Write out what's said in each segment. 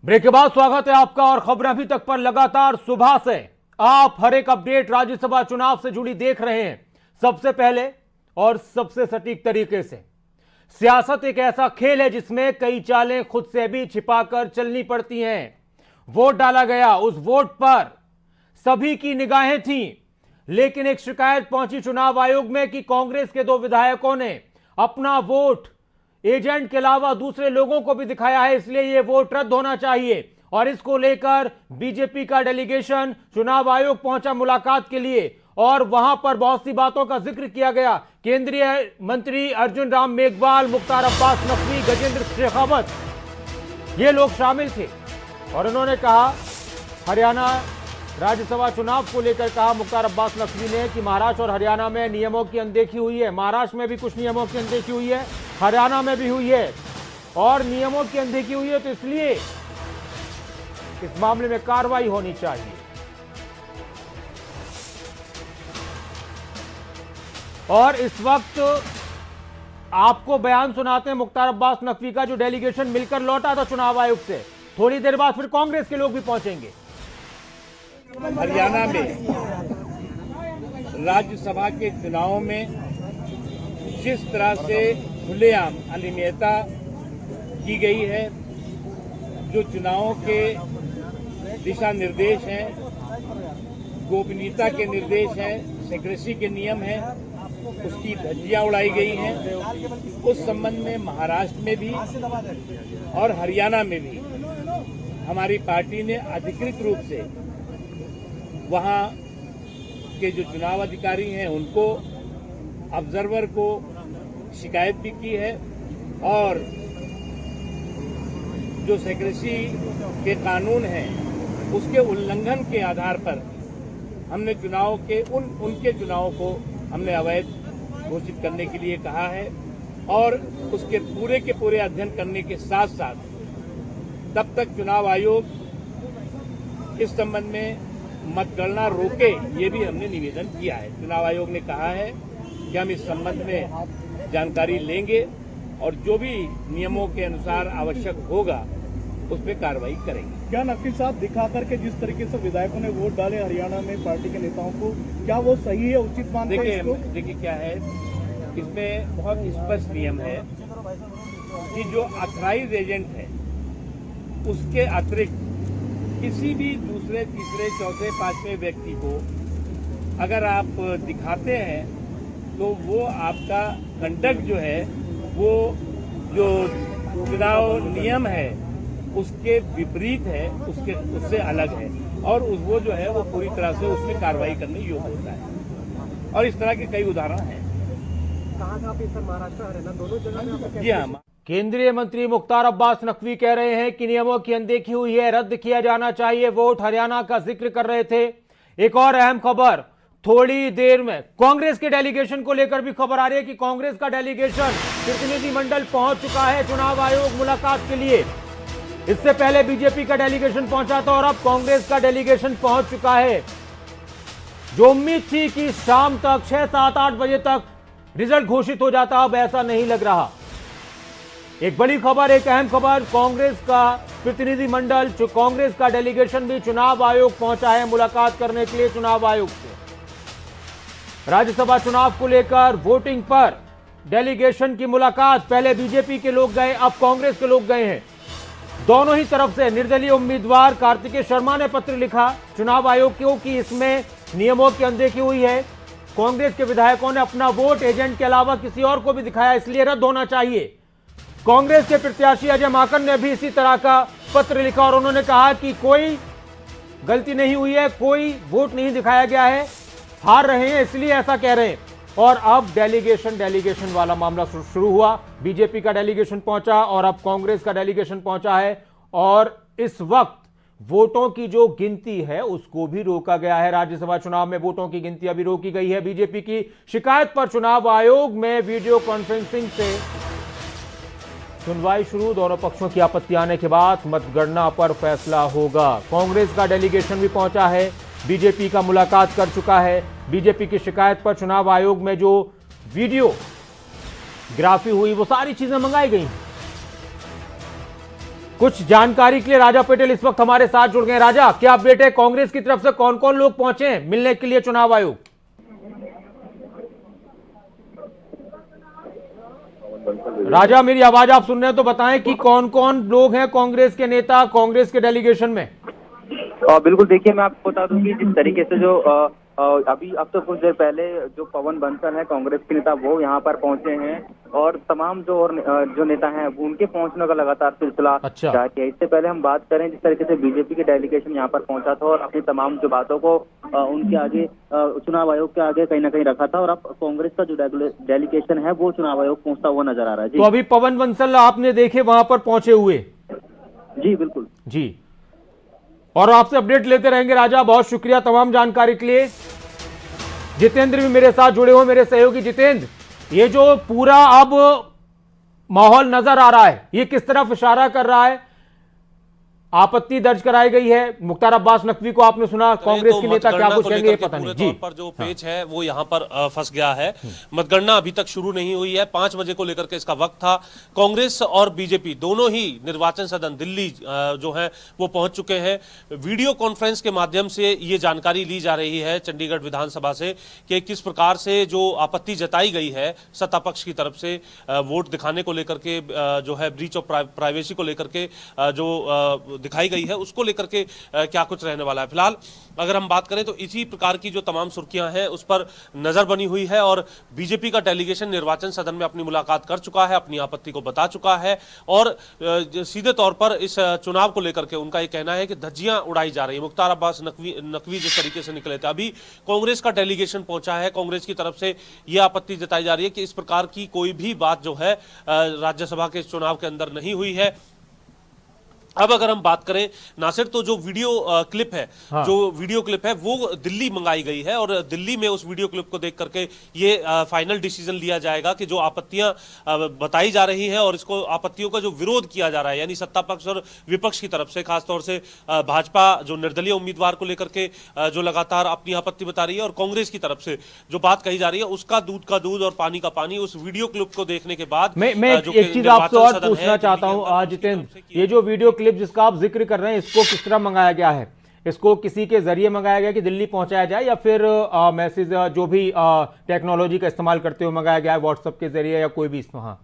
Break के बाद स्वागत है आपका और खबरें अभी तक पर लगातार सुबह से आप हर एक अपडेट राज्यसभा चुनाव से जुड़ी देख रहे हैं। सबसे पहले और सबसे सटीक तरीके से, सियासत एक ऐसा खेल है जिसमें कई चालें खुद से भी छिपाकर चलनी पड़ती हैं। वोट डाला गया, उस वोट पर सभी की निगाहें थीं, लेकिन एक शिकायत पहुंची चुनाव आयोग में कि कांग्रेस के 2 विधायकों ने अपना वोट एजेंट के अलावा दूसरे लोगों को भी दिखाया है, इसलिए यह वोट रद्द होना चाहिए। और इसको लेकर बीजेपी का डेलीगेशन चुनाव आयोग पहुंचा मुलाकात के लिए और वहां पर बहुत सी बातों का जिक्र किया गया। केंद्रीय मंत्री अर्जुन राम मेघवाल, मुख्तार अब्बास नकवी, गजेंद्र शेखावत, ये लोग शामिल थे और उन्होंने कहा, हरियाणा राज्यसभा चुनाव को लेकर कहा मुख्तार अब्बास नकवी ने कि महाराष्ट्र और हरियाणा में नियमों की अनदेखी हुई है। महाराष्ट्र में भी कुछ नियमों की अनदेखी हुई है, हरियाणा में भी हुई है और नियमों की अनदेखी हुई है, तो इसलिए इस मामले में कार्रवाई होनी चाहिए। और इस वक्त आपको बयान सुनाते हैं मुख्तार अब्बास नकवी का, जो डेलीगेशन मिलकर लौटा था चुनाव आयोग से। थोड़ी देर बाद फिर कांग्रेस के लोग भी पहुंचेंगे। हरियाणा में राज्यसभा के चुनाव में जिस तरह से खुलेआम अनियमितता की गई है, जो चुनावों के दिशा निर्देश हैं, गोपनीयता के निर्देश हैं, सेक्रेसी के नियम हैं, उसकी धज्जियां उड़ाई गई हैं। उस संबंध में महाराष्ट्र में भी और हरियाणा में भी हमारी पार्टी ने अधिकृत रूप से वहां के जो चुनाव अधिकारी हैं उनको, ऑब्जर्वर को शिकायत भी की है और जो सेक्रेसी के कानून हैं उसके उल्लंघन के आधार पर हमने चुनाव के उनके चुनाव को हमने अवैध घोषित करने के लिए कहा है और उसके पूरे के पूरे अध्ययन करने के साथ साथ तब तक चुनाव आयोग इस संबंध में मतगणना रोके, ये भी हमने निवेदन किया है। चुनाव आयोग ने कहा है कि हम इस संबंध में जानकारी लेंगे और जो भी नियमों के अनुसार आवश्यक होगा उस पर कार्रवाई करेंगे। क्या नकवी साहब दिखा करके जिस तरीके से विधायकों ने वोट डाले हरियाणा में पार्टी के नेताओं को, क्या वो सही है, उचित मानते हैं इसको? देखिए क्या है, इसमें बहुत स्पष्ट नियम है कि जो ऑथराइज एजेंट है उसके अतिरिक्त किसी भी दूसरे, तीसरे, चौथे, पांचवें व्यक्ति को अगर आप दिखाते हैं तो वो आपका कंडक्ट जो है, वो जो चुनाव नियम है उसके विपरीत है, उससे अलग है और वो जो है वो पूरी तरह से उसमें कार्रवाई करने योग्य होता है। और इस तरह के कई उदाहरण हैं। कहाँ पे सर, महाराष्ट्र हरियाणा दोनों जगह? जी हाँ। केंद्रीय मंत्री मुख्तार अब्बास नकवी कह रहे हैं कि नियमों की अनदेखी हुई है, रद्द किया जाना चाहिए वोट। हरियाणा का जिक्र कर रहे थे। एक और अहम खबर, थोड़ी देर में कांग्रेस के डेलीगेशन को लेकर भी खबर आ रही है कि कांग्रेस का डेलीगेशन प्रतिनिधिमंडल पहुंच चुका है चुनाव आयोग मुलाकात के लिए। इससे पहले बीजेपी का डेलीगेशन पहुंचा था और अब कांग्रेस का डेलीगेशन पहुंच चुका है। जो उम्मीद थी कि शाम तक 6, 7, 8 बजे तक रिजल्ट घोषित हो जाता, अब ऐसा नहीं लग रहा। एक बड़ी खबर, एक अहम खबर, कांग्रेस का प्रतिनिधिमंडल, जो कांग्रेस का डेलीगेशन भी चुनाव आयोग पहुंचा है मुलाकात करने के लिए चुनाव आयोग से। राज्यसभा चुनाव को लेकर वोटिंग पर डेलीगेशन की मुलाकात, पहले बीजेपी के लोग गए, अब कांग्रेस के लोग गए हैं। दोनों ही तरफ से निर्दलीय उम्मीदवार कार्तिकेय शर्मा ने पत्र लिखा चुनाव आयोग को कि इसमें नियमों की अनदेखी हुई है। कांग्रेस के विधायकों ने अपना वोट एजेंट के अलावा किसी और को भी दिखाया, इसलिए रद्द होना चाहिए। कांग्रेस के प्रत्याशी अजय माकन ने भी इसी तरह का पत्र लिखा और उन्होंने कहा कि कोई गलती नहीं हुई है, कोई वोट नहीं दिखाया गया है, हार रहे हैं इसलिए ऐसा कह रहे हैं। और अब डेलीगेशन वाला मामला शुरू हुआ। बीजेपी का डेलीगेशन पहुंचा और अब कांग्रेस का डेलीगेशन पहुंचा है और इस वक्त वोटों की जो गिनती है उसको भी रोका गया है। राज्यसभा चुनाव में वोटों की गिनती अभी रोकी गई है। बीजेपी की शिकायत पर चुनाव आयोग में वीडियो कॉन्फ्रेंसिंग से सुनवाई शुरू। दोनों पक्षों की आपत्ति आने के बाद मतगणना पर फैसला होगा। कांग्रेस का डेलीगेशन भी पहुंचा है, बीजेपी का मुलाकात कर चुका है। बीजेपी की शिकायत पर चुनाव आयोग में जो वीडियो ग्राफी हुई वो सारी चीजें मंगाई गई। कुछ जानकारी के लिए राजा पटेल इस वक्त हमारे साथ जुड़ गए। राजा, क्या अपडेट है? कांग्रेस की तरफ से कौन कौन लोग पहुंचे हैं मिलने के लिए चुनाव आयोग? राजा, मेरी आवाज आप सुन रहे हैं तो बताएं कि कौन कौन लोग हैं कांग्रेस के नेता कांग्रेस के डेलीगेशन में? बिल्कुल, देखिए मैं आपको बता दूं कि जिस तरीके से जो अभी अब तो कुछ देर पहले जो पवन बंसल है कांग्रेस के नेता, वो यहाँ पर पहुंचे हैं और तमाम जो नेता हैं वो उनके पहुंचने का लगातार सिलसिला जारी है। इससे पहले हम बात करें जिस तरीके से बीजेपी के डेलीगेशन यहाँ पर पहुंचा था और अपनी तमाम जो बातों को उनके आगे चुनाव आयोग के आगे कहीं ना कहीं रखा था, और अब कांग्रेस का जो डेलीगेशन है वो चुनाव आयोग पहुंचता हुआ नजर आ रहा है। तो अभी पवन बंसल आपने देखे वहां पर पहुंचे हुए? जी बिल्कुल जी, और आपसे अपडेट लेते रहेंगे। राजा, बहुत शुक्रिया तमाम जानकारी के लिए। जितेंद्र भी मेरे साथ जुड़े हुए, मेरे सहयोगी। जितेंद्र, ये जो पूरा अब माहौल नजर आ रहा है, ये किस तरफ इशारा कर रहा है? आपत्ति दर्ज कराई गई है। मुख्तार अब्बास नकवी को आपने सुना, कांग्रेस के नेता क्या कुछ कहेंगे पता नहीं। जी, पर जो पेच है वो यहाँ पर फंस गया है। मतगणना अभी तक शुरू नहीं हुई है, 5 बजे को लेकर के इसका वक्त था। कांग्रेस और बीजेपी दोनों ही निर्वाचन सदन दिल्ली जो है वो पहुंच चुके हैं। वीडियो कॉन्फ्रेंस के माध्यम से ये जानकारी ली जा रही है चंडीगढ़ विधानसभा से कि किस प्रकार से जो आपत्ति जताई गई है सत्ता पक्ष की तरफ से वोट दिखाने को लेकर के, जो है ब्रीच ऑफ प्राइवेसी को लेकर के जो दिखाई गई है, उसको लेकर के क्या कुछ रहने वाला है। फिलहाल अगर हम बात करें तो इसी प्रकार की जो तमाम सुर्खियां हैं उस पर नजर बनी हुई है और बीजेपी का डेलीगेशन निर्वाचन सदन में अपनी मुलाकात कर चुका है, अपनी आपत्ति को बता चुका है और सीधे तौर पर इस चुनाव को लेकर के उनका यह कहना है कि धज्जियां उड़ाई जा रही है। मुख्तार अब्बास नकवी जिस तरीके से निकले थे, अभी कांग्रेस का डेलीगेशन पहुंचा है, कांग्रेस की तरफ से यह आपत्ति जताई जा रही है कि इस प्रकार की कोई भी बात जो है राज्यसभा के चुनाव के अंदर नहीं हुई है। अब अगर हम बात करें नासिर, तो जो वीडियो क्लिप है, जो वीडियो क्लिप है वो दिल्ली मंगाई गई है और दिल्ली में उस वीडियो क्लिप को देख करके ये फाइनल डिसीजन लिया जाएगा कि जो आपत्तियां बताई जा रही हैं और इसको आपत्तियों का जो विरोध किया जा रहा है, यानी सत्ता पक्ष और विपक्ष की तरफ से, खासतौर से भाजपा जो निर्दलीय उम्मीदवार को लेकर के जो लगातार अपनी आपत्ति बता रही है और कांग्रेस की तरफ से जो बात कही जा रही है, उसका दूध का दूध और पानी का पानी उस वीडियो क्लिप को देखने के बाद मैं एक चीज आपसे और पूछना चाहता हूं जितेंद्र, ये जो वीडियो क्लिप जिसका आप जिक्र कर रहे हैं, इसको किस तरह मंगाया गया है? इसको किसी के जरिए मंगाया गया कि दिल्ली पहुंचाया जाए, या फिर मैसेज जो भी टेक्नोलॉजी का इस्तेमाल करते हुए मंगाया गया है, व्हाट्सएप के जरिए या कोई भी? हाँ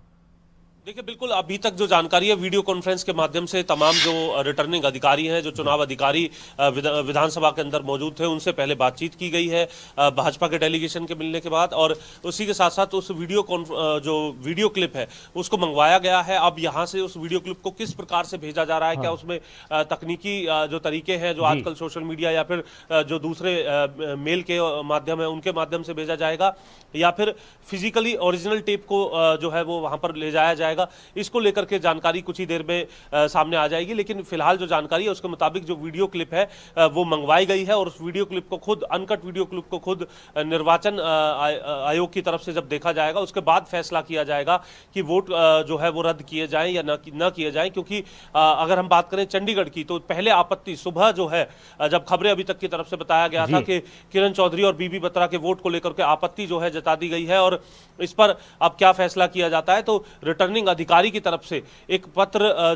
देखिए, बिल्कुल अभी तक जो जानकारी है वीडियो कॉन्फ्रेंस के माध्यम से तमाम जो रिटर्निंग अधिकारी हैं, जो चुनाव अधिकारी विधानसभा के अंदर मौजूद थे, उनसे पहले बातचीत की गई है भाजपा के डेलीगेशन के मिलने के बाद, और उसी के साथ साथ उस जो वीडियो क्लिप है उसको मंगवाया गया है। अब यहाँ से उस वीडियो क्लिप को किस प्रकार से भेजा जा रहा है, क्या उसमें तकनीकी जो तरीके हैं जो आजकल सोशल मीडिया या फिर जो दूसरे मेल के माध्यम है उनके माध्यम से भेजा जाएगा, या फिर फिजिकली ओरिजिनल टेप को जो है वो वहां पर ले जाया जाएगा, इसको लेकर के जानकारी कुछ ही देर में सामने आ जाएगी। लेकिन फिलहाल जो जानकारी है उसके मुताबिक जो वीडियो क्लिप है वो मंगवाई गई है और उस वीडियो क्लिप को खुद, अनकट वीडियो क्लिप को खुद निर्वाचन आयोग की तरफ से जब देखा जाएगा उसके बाद फैसला किया जाएगा कि वोट जो है वो रद्द किए जाएं या न किए जाएं। क्योंकि अगर हम बात करें चंडीगढ़ की, तो पहले आपत्ति सुबह जो है जब खबरें अभी तक की तरफ से बताया गया था कि किरण चौधरी और बीबी बत्रा के वोट को लेकर के आपत्ति जो है जता दी गई है और इस पर अब क्या फैसला किया जाता है, तो रिटर्निंग अधिकारी की तरफ से एक पत्र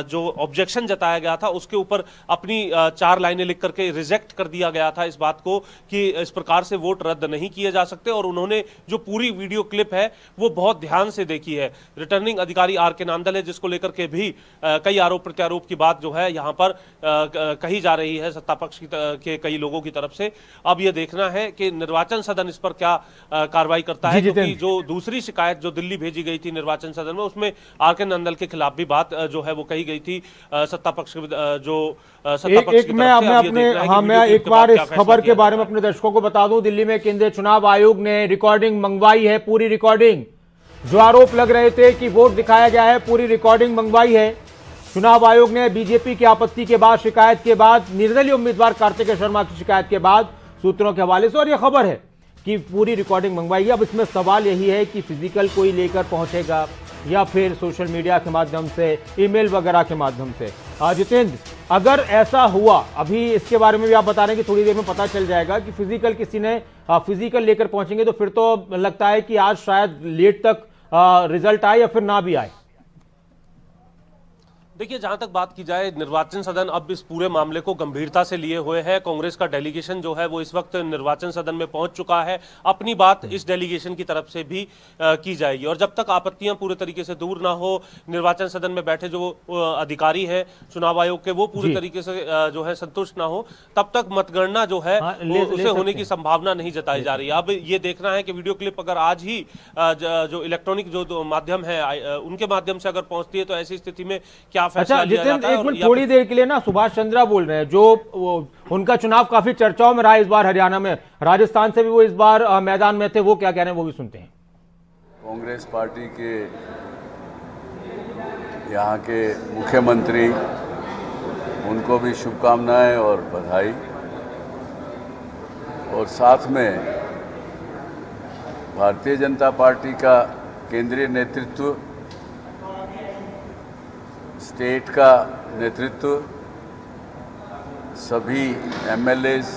जो ऑब्जेक्शन जताया गया था उसके ऊपर अपनी 4 लाइनें लिख करके रिजेक्ट कर दिया गया था इस बात को कि इस प्रकार से वोट रद्द नहीं किए जा सकते। और उन्होंने जो पूरी वीडियो क्लिप है वो बहुत ध्यान से देखी है। रिटर्निंग अधिकारी आर.के. नांदल है, जिसको लेकर के भी कई आरोप प्रत्यारोप की बात जो है यहाँ पर कही जा रही है सत्ता पक्ष के कई लोगों की तरफ से। अब यह देखना है कि निर्वाचन सदन इस पर क्या कार्रवाई करता है, क्योंकि जो दूसरी शिकायत जो दिल्ली भेजी गई थी निर्वाचन सदन में, उसमें आर.के. नंदल के खिलाफ भी बात जो है वो कही गई थी सत्ता पक्ष जो सत्ता पक्ष की तरफ से। मैं एक बार इस खबर के बारे में अपने दर्शकों को बता दूं, दिल्ली में केंद्रीय चुनाव आयोग ने रिकॉर्डिंग मंगवाई है, पूरी रिकॉर्डिंग। जो आरोप लग रहे थे कि वोट दिखाया गया है, पूरी रिकॉर्डिंग मंगवाई है चुनाव आयोग ने। बीजेपी की आपत्ति के बाद, शिकायत के बाद, निर्दलीय उम्मीदवार कार्तिकेय शर्मा की शिकायत के बाद, सूत्रों के हवाले से, और यह खबर है कि पूरी रिकॉर्डिंग मंगवाई है। अब इसमें सवाल यही है कि फिजिकल कोई लेकर पहुंचेगा या फिर सोशल मीडिया के माध्यम से, ईमेल वगैरह के माध्यम से। जितेंद्र, अगर ऐसा हुआ, अभी इसके बारे में भी आप बता रहे हैं कि थोड़ी देर में पता चल जाएगा कि फिजिकल किसी ने फिजिकल लेकर पहुंचेंगे, तो फिर तो लगता है कि आज शायद लेट तक रिजल्ट आए या फिर ना भी आए। देखिए, जहां तक बात की जाए, निर्वाचन सदन अब इस पूरे मामले को गंभीरता से लिए हुए है। कांग्रेस का डेलीगेशन जो है वो इस वक्त निर्वाचन सदन में पहुंच चुका है। अपनी बात इस डेलीगेशन की तरफ से भी की जाएगी और जब तक आपत्तियां पूरे तरीके से दूर ना हो, निर्वाचन सदन में बैठे जो अधिकारी हैं चुनाव आयोग के, वो पूरे तरीके से जो है संतुष्ट ना हो, तब तक मतगणना जो है उसे होने की संभावना नहीं जताई जा रही है। अब ये देखना है कि वीडियो क्लिप अगर आज ही जो इलेक्ट्रॉनिक जो माध्यम है उनके माध्यम से अगर पहुंचती है तो ऐसी स्थिति में क्या अच्छा जितेंद्र, एक मिनट थोड़ी देर के लिए ना, सुभाष चंद्रा बोल रहे हैं, जो उनका चुनाव काफी चर्चाओं में रहा इस बार हरियाणा में, राजस्थान से भी वो इस बार मैदान में थे, वो क्या कह रहे हैं वो भी सुनते हैं। कांग्रेस पार्टी के यहाँ के मुख्यमंत्री, उनको भी शुभकामनाएं और बधाई, और साथ में भारतीय जनता पार्टी का केंद्रीय नेतृत्व, स्टेट का नेतृत्व, सभी एमएलएस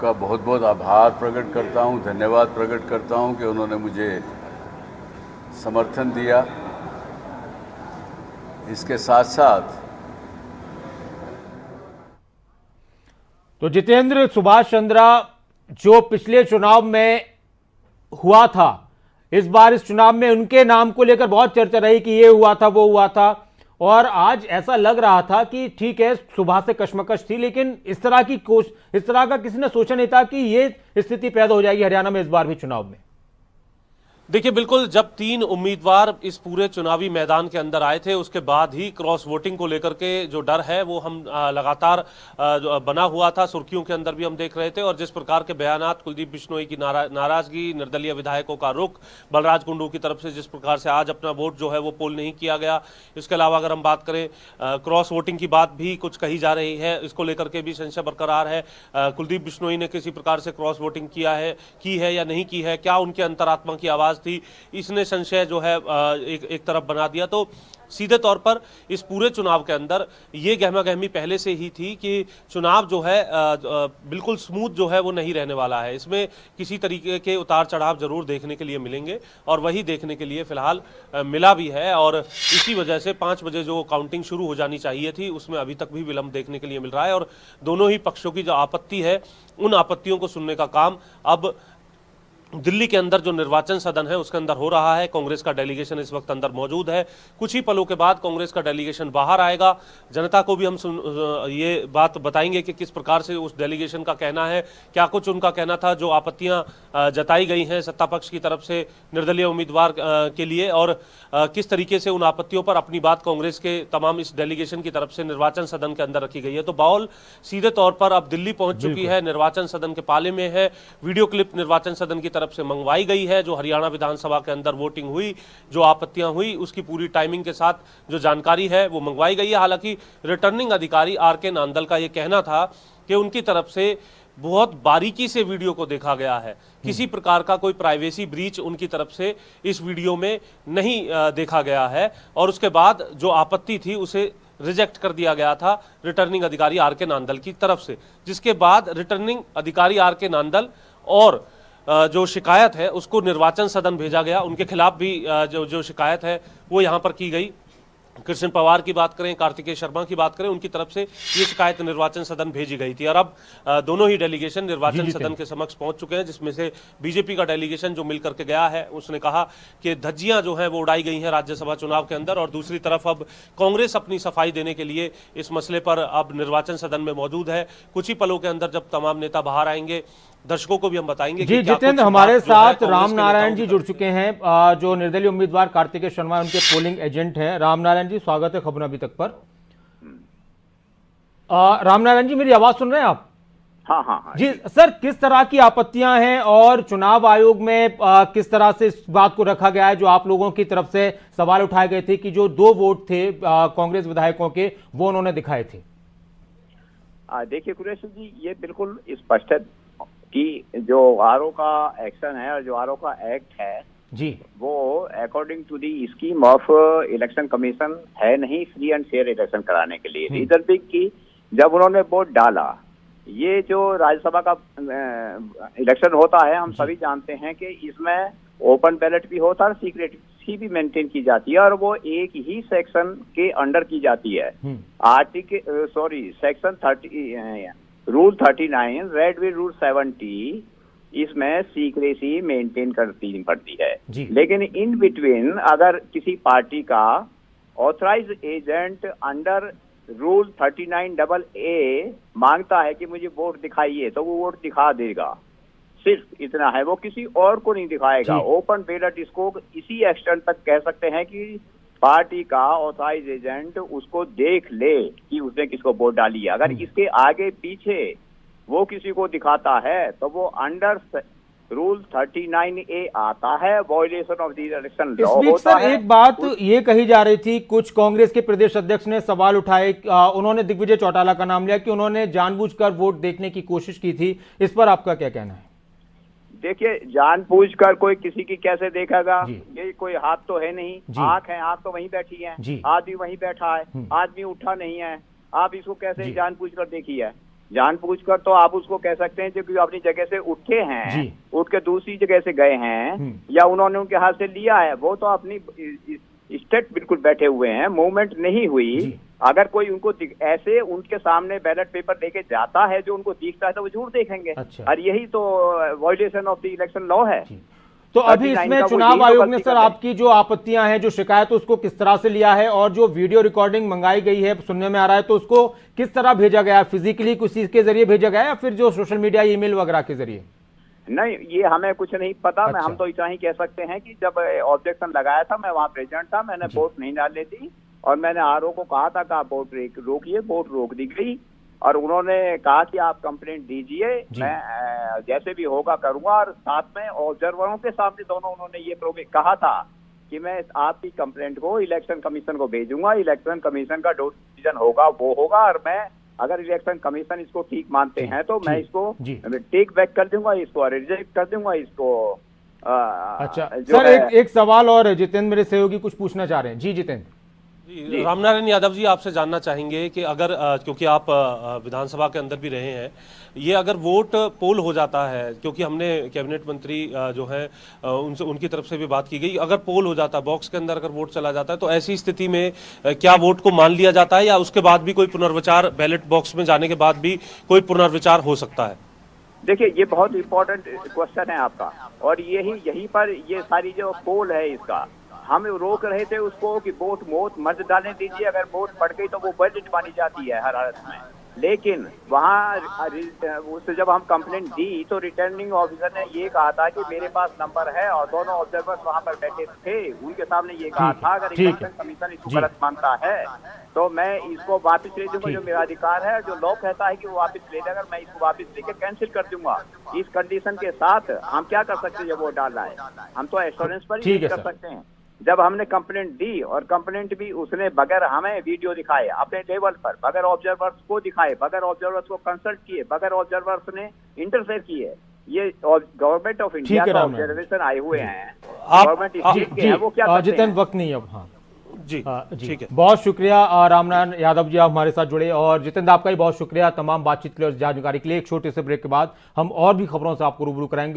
का बहुत बहुत आभार प्रकट करता हूं, धन्यवाद प्रकट करता हूं कि उन्होंने मुझे समर्थन दिया। इसके साथ साथ तो जितेंद्र, सुभाष चंद्रा जो पिछले चुनाव में हुआ था, इस बार इस चुनाव में उनके नाम को लेकर बहुत चर्चा रही कि ये हुआ था वो हुआ था, और आज ऐसा लग रहा था कि ठीक है सुबह से कशमकश थी, लेकिन इस तरह का किसी ने सोचा नहीं था कि ये स्थिति पैदा हो जाएगी हरियाणा में इस बार भी चुनाव में। देखिए, बिल्कुल जब 3 उम्मीदवार इस पूरे चुनावी मैदान के अंदर आए थे, उसके बाद ही क्रॉस वोटिंग को लेकर के जो डर है वो हम लगातार बना हुआ था, सुर्खियों के अंदर भी हम देख रहे थे। और जिस प्रकार के बयानात, कुलदीप बिश्नोई की नाराजगी, निर्दलीय विधायकों का रुख, बलराज कुंडू की तरफ से जिस प्रकार से आज अपना वोट जो है वो पोल नहीं किया गया। इसके अलावा अगर हम बात करें क्रॉस वोटिंग की बात भी कुछ कही जा रही है, इसको लेकर के भी संशय बरकरार है। कुलदीप बिश्नोई ने किसी प्रकार से क्रॉस वोटिंग की है या नहीं की है, क्या उनके अंतरात्मा की आवाज थी, इसने संशय जो है एक तरफ बना दिया। तो सीधे तौर पर इस पूरे चुनाव के अंदर ये गहमा-गहमी पहले से ही थी कि चुनाव जो है बिल्कुल स्मूथ जो है वो नहीं रहने वाला है। इसमें किसी तरीके के उतार चढ़ाव जरूर देखने के लिए मिलेंगे और वही देखने के लिए फिलहाल मिला भी है। और इसी वजह से 5 बजे जो काउंटिंग शुरू हो जानी चाहिए थी उसमें अभी तक भी विलंब देखने के लिए मिल रहा है। और दोनों ही पक्षों की जो आपत्ति है, उन आपत्तियों को सुनने का काम अब दिल्ली के अंदर जो निर्वाचन सदन है उसके अंदर हो रहा है। कांग्रेस का डेलीगेशन इस वक्त अंदर मौजूद है। कुछ ही पलों के बाद कांग्रेस का डेलीगेशन बाहर आएगा। जनता को भी हम ये बात बताएंगे कि किस प्रकार से उस डेलीगेशन का कहना है, क्या कुछ उनका कहना था, जो आपत्तियां जताई गई हैं सत्ता पक्ष की तरफ से निर्दलीय उम्मीदवार के लिए, और किस तरीके से उन आपत्तियों पर अपनी बात कांग्रेस के तमाम इस डेलीगेशन की तरफ से निर्वाचन सदन के अंदर रखी गई है। तो बाउल सीधे तौर पर अब दिल्ली पहुंच चुकी है, निर्वाचन सदन के पाले में है। वीडियो क्लिप निर्वाचन सदन की तरफ से मंगवाई गई है। जो हरियाणा विधानसभा के अंदर वोटिंग हुई, जो आपत्तियां हुई, उसकी पूरी टाइमिंग के साथ जो जानकारी है वो मंगवाई गई है। हालांकि रिटर्निंग अधिकारी आर.के. नांदल का यह कहना था कि उनकी तरफ से बहुत बारीकी से वीडियो को देखा गया है, किसी प्रकार का कोई प्राइवेसी ब्रीच उनकी तरफ से इस वीडियो में नहीं देखा गया है। और उसके बाद जो आपत्ति थी उसे रिजेक्ट कर दिया गया था रिटर्निंग अधिकारी आर.के. नांदल की तरफ से, जिसके बाद रिटर्निंग अधिकारी आर.के. नांदल और जो शिकायत है उसको निर्वाचन सदन भेजा गया। उनके खिलाफ भी जो शिकायत है वो यहाँ पर की गई। कृष्ण पवार की बात करें, कार्तिकेय शर्मा की बात करें, उनकी तरफ से ये शिकायत निर्वाचन सदन भेजी गई थी। और अब दोनों ही डेलीगेशन निर्वाचन सदन के समक्ष पहुंच चुके हैं, जिसमें से बीजेपी का डेलीगेशन जो मिल करके गया है उसने कहा कि धज्जियां जो हैं वो उड़ाई गई हैं राज्यसभा चुनाव के अंदर। और दूसरी तरफ अब कांग्रेस अपनी सफाई देने के लिए इस मसले पर अब निर्वाचन सदन में मौजूद है। कुछ ही पलों के अंदर जब तमाम नेता बाहर आएंगे, दर्शकों को भी हम बताएंगे। जी जितेंद्र, हमारे साथ राम नारायण जी जुड़ चुके हैं, जो निर्दलीय उम्मीदवार कार्तिकेय शर्मा उनके पोलिंग एजेंट हैं। राम नारायण जी, स्वागत है खबरों अभी तक पर। राम नारायण जी, मेरी आवाज सुन रहे हैं आप? हाँ जी सर, किस तरह की आपत्तियां हैं और चुनाव आयोग में किस तरह से इस बात को रखा गया है, जो आप लोगों की तरफ से सवाल उठाए गए थे कि जो 2 वोट थे कांग्रेस विधायकों के वो उन्होंने दिखाए थे? देखिए कुरेश जी, ये बिल्कुल स्पष्ट है कि जो आरओ का एक्शन है और जो आरओ का एक्ट है जी, वो according to the scheme of election commission है नहीं फ्री एंड फेयर इलेक्शन कराने के लिए। रीजन भी कि जब उन्होंने वोट डाला, ये जो राज्यसभा का इलेक्शन होता है, हम सभी जानते हैं कि इसमें ओपन बैलेट भी होता है और की भी मेंटेन की जाती है और वो एक ही सेक्शन के अंडर की जाती है। Section 30 rule 39 read with rule 70 इसमें सीक्रेसी मेंटेन करती पड़ती है। लेकिन इन बिटवीन अगर किसी पार्टी का authorise agent under rule 39AA मांगता है कि मुझे वोट दिखाइए तो वो वोट दिखा देगा, सिर्फ इतना है, वो किसी और को नहीं दिखाएगा। ओपन बैलेट इसको इसी एक्सटेंट तक कह सकते हैं कि पार्टी का ऑथराइज एजेंट उसको देख ले कि उसने किसको वोट डाली है। अगर इसके आगे पीछे वो किसी को दिखाता है तो वो अंडर रूल 39A आता है, violation of the election law होता है। एक बात ये कही जा रही थी, कुछ कांग्रेस के प्रदेश अध्यक्ष ने सवाल उठाए, उन्होंने दिग्विजय चौटाला का नाम लिया कि उन्होंने जानबूझकर वोट देखने की कोशिश की थी। इस पर आपका क्या कहना है? देखिए, जानबूझकर कोई किसी की कैसे देखेगा? ये कोई हाथ तो है नहीं, आंख है, आंख तो वहीं बैठी है, आदमी वहीं बैठा है, आदमी उठा नहीं है, आप इसको कैसे जानबूझकर देखी है? जानबूझकर तो आप उसको कह सकते हैं जो कि अपनी जगह से उठे हैं, उठ के दूसरी जगह से गए हैं या उन्होंने उनके हाथ से लिया है, वो तो अपनी स्टेट बिल्कुल बैठे हुए हैं, मूवमेंट नहीं हुई। अगर कोई उनको ऐसे उनके सामने बैलेट पेपर लेके जाता है जो उनको दिखता है तो वो जरूर देखेंगे। और यही तो violation of the election law है। तो अभी इसमें चुनाव आयोग ने सर आपकी जो आपत्तियां हैं, जो शिकायत, उसको किस तरह से लिया है? और जो वीडियो रिकॉर्डिंग मंगाई गई है, सुनने में आ रहा है, तो उसको किस तरह भेजा गया है? फिजिकली किसी के जरिए भेजा गया है या फिर जो सोशल मीडिया ईमेल वगैरह के जरिए? नहीं, ये हमें कुछ नहीं पता। हम तो इतना ही कह सकते हैं कि जब ऑब्जेक्शन लगाया था, मैं वहाँ प्रेजेंट था, मैंने वोट नहीं डालनी थी और मैंने आरओ को कहा था कि आप वोट रोकिए, वोट रोक दी गई और उन्होंने कहा कि आप कंप्लेंट दीजिए, मैं जैसे भी होगा करूंगा। और साथ में ऑब्जर्वरों के सामने दोनों उन्होंने ये कहा था कि मैं आपकी कंप्लेंट को इलेक्शन कमीशन को भेजूंगा, इलेक्शन कमीशन का जो डिसीजन होगा वो होगा और मैं अगर इलेक्शन कमीशन इसको ठीक मानते हैं तो मैं इसको टेक बैक कर दूंगा, इसको रिजेक्ट कर दूंगा, इसको अच्छा सर, एक सवाल और जितेंद्र मेरे सहयोगी कुछ पूछना चाह रहे हैं। जी जितेंद्र। रामनारायण यादव जी, आपसे जानना चाहेंगे कि अगर क्योंकि आप विधानसभा के अंदर भी रहे हैं, ये अगर वोट पोल हो जाता है, क्योंकि हमने कैबिनेट मंत्री जो है उनसे उनकी तरफ से भी बात की गई, अगर पोल हो जाता है, बॉक्स के अंदर अगर वोट चला जाता है, तो ऐसी स्थिति में क्या वोट को मान लिया जाता है या उसके बाद भी कोई पुनर्विचार, बैलेट बॉक्स में जाने के बाद भी कोई पुनर्विचार हो सकता है? देखिए, ये बहुत इंपॉर्टेंट क्वेश्चन है आपका और यही पर ये सारी जो पोल है इसका हम रोक रहे थे उसको कि वोट मत डालने दीजिए, अगर वोट पड़ गई तो वो वैलिड मानी जाती है हर हालत में। लेकिन वहाँ उससे जब हम कंप्लेंट दी तो रिटर्निंग ऑफिसर ने ये कहा था कि मेरे पास नंबर है और दोनों ऑब्जर्वर्स वहाँ पर बैठे थे, उनके सामने ये कहा था अगर इलेक्शन कमीशन इसको गलत मानता है तो मैं इसको वापस ले दूंगा, जो मेरा अधिकार है, जो लॉ कहता है कि वो वापस ले लेगा, मैं इसको वापस लेके कैंसिल कर दूंगा। इस कंडीशन के साथ हम क्या कर सकते हैं जब वोट डालना है? हम तो एश्योरेंस पर ही कर सकते हैं। जब हमने कंप्लेंट दी और कंप्लेंट भी उसने बगैर हमें वीडियो दिखाए अपने लेवल पर, बगैर ऑब्जर्वर्स को दिखाए, बगैर ऑब्जर्वर्स को कंसल्ट किए, बगैर ऑब्जर्वर्स ने इंटरफेयर किए, ये गवर्नमेंट ऑफ इंडिया का ऑब्जर्वेशन आए हुए हैं, गवर्नमेंट स्टेट के हैं, वो क्या करते हैं? जितेंद्र, वक्त नहीं अब। हाँ जी ठीक है, बहुत शुक्रिया रामनारायण यादव जी, आप हमारे साथ जुड़े, और जितेंद्र आपका भी बहुत शुक्रिया तमाम बातचीत के लिए और जानकारी के लिए। एक छोटे से ब्रेक के बाद हम और भी खबरों से आपको रूबरू कराएंगे।